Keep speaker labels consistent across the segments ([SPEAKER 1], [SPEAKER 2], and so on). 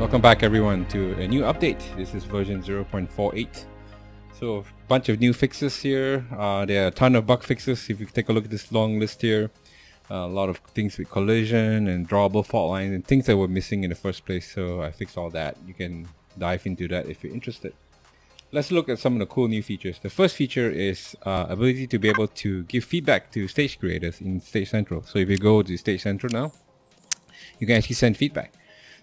[SPEAKER 1] Welcome back everyone to a new update. This is version 0.48. So a bunch of new fixes here. There are a ton of bug fixes. If you take a look at this long list here, a lot of things with collision and drawable fault lines and things that were missing in the first place. So I fixed all that. You can dive into that if you're interested. Let's look at some of the cool new features. The first feature is ability to be able to give feedback to stage creators in Stage Central. So if you go to Stage Central now, you can actually send feedback.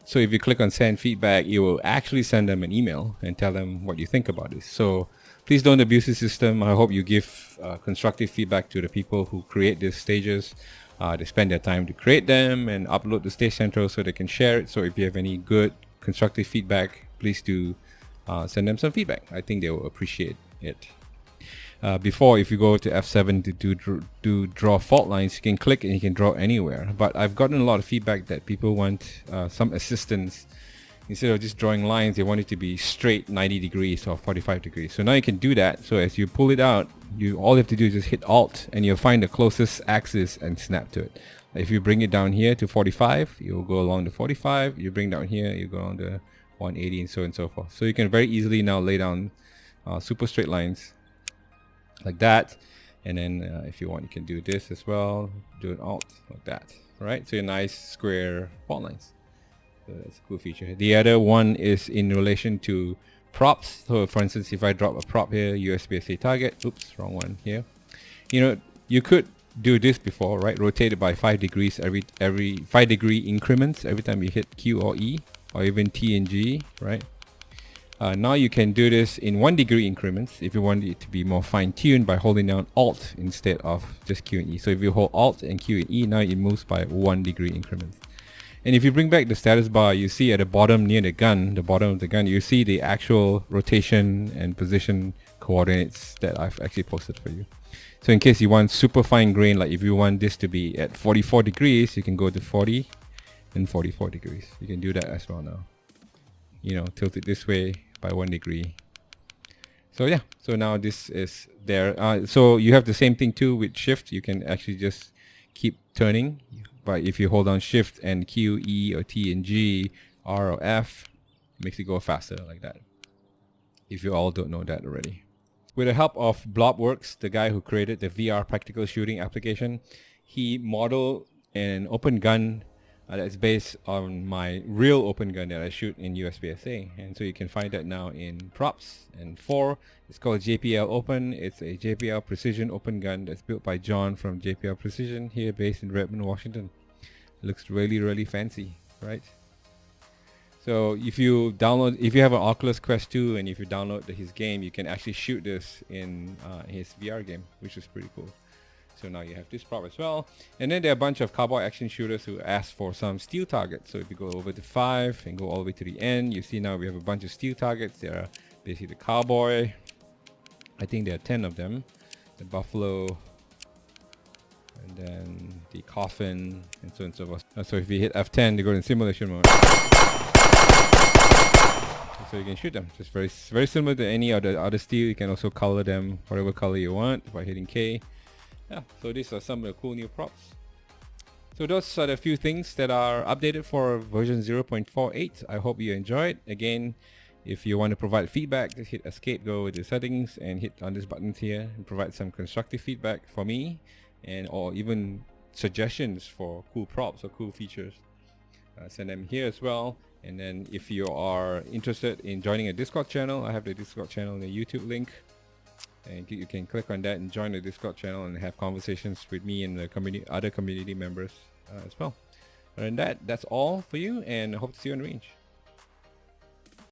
[SPEAKER 1] So if you click on send feedback, you will actually send them an email and tell them what you think about this. So please don't abuse the system. I hope you give constructive feedback to the people who create these stages. They spend their time to create them and upload to Stage Central so they can share it. So if you have any good constructive feedback, please do send them some feedback. I think they will appreciate it. Before, if you go to F7 to draw fault lines, you can click and you can draw anywhere. But I've gotten a lot of feedback that people want some assistance. Instead of just drawing lines, they want it to be straight 90 degrees or 45 degrees. So now you can do that. So as you pull it out, all you have to do is just hit Alt and you'll find the closest axis and snap to it. If you bring it down here to 45, you'll go along the 45. You bring down here, you go along the 180 and so on and so forth. So you can very easily now lay down super straight lines like that. And then if you want, you can do this as well. Do an Alt like that. Right? So a nice square fault lines. So that's a cool feature. The other one is in relation to props. So for instance, if I drop a prop here, USPSA target, oops, wrong one here. You know, you could do this before, right? Rotate it by 5 degrees every 5 degree increments every time you hit Q or E, or even T and G, right? Now you can do this in 1 degree increments if you want it to be more fine-tuned by holding down Alt instead of just Q and E. So if you hold Alt and Q and E, now it moves by 1 degree increments. And if you bring back the status bar, you see at the bottom near the gun, the bottom of the gun, you see the actual rotation and position coordinates that I've actually posted for you. So in case you want super fine grain, like if you want this to be at 44 degrees, you can go to 40 and 44 degrees. You can do that as well now. You know, tilt it this way by 1 degree. So yeah, so now this is there. So you have the same thing too with shift. You can actually just keep turning. But if you hold down shift and Q, E, or T and G, R or F, it makes it go faster like that. If you all don't know that already. With the help of Blobworks, the guy who created the VR practical shooting application, he modeled an open gun that's based on my real open gun that I shoot in USPSA. And so you can find that now in props and 4. It's called JPL Open. It's a JPL Precision open gun that's built by John from JPL Precision here based in Redmond, Washington. It looks really, really fancy, right? So if you have an Oculus Quest 2 and if you download his game, you can actually shoot this in his VR game, which is pretty cool. So now you have this prop as well. And then there are a bunch of Cowboy action shooters who ask for some steel targets. So if you go over to 5 and go all the way to the end, you see now we have a bunch of steel targets. There are basically the Cowboy. I think there are 10 of them. The Buffalo. And then the Coffin. And so on and so forth. So if you hit F10, they go in simulation mode. So you can shoot them. Just very similar to any other steel. You can also color them whatever color you want by hitting K. Yeah, so these are some of the cool new props. So those are the few things that are updated for version 0.48. I hope you enjoyed. Again, if you want to provide feedback, just hit escape, go to settings and hit on this button here and provide some constructive feedback for me and or even suggestions for cool props or cool features. Send them here as well. And then if you are interested in joining a Discord channel, I have the Discord channel in the YouTube link. And you can click on that and join the Discord channel and have conversations with me and the other community members as well. Other than that, that's all for you, and I hope to see you on the range.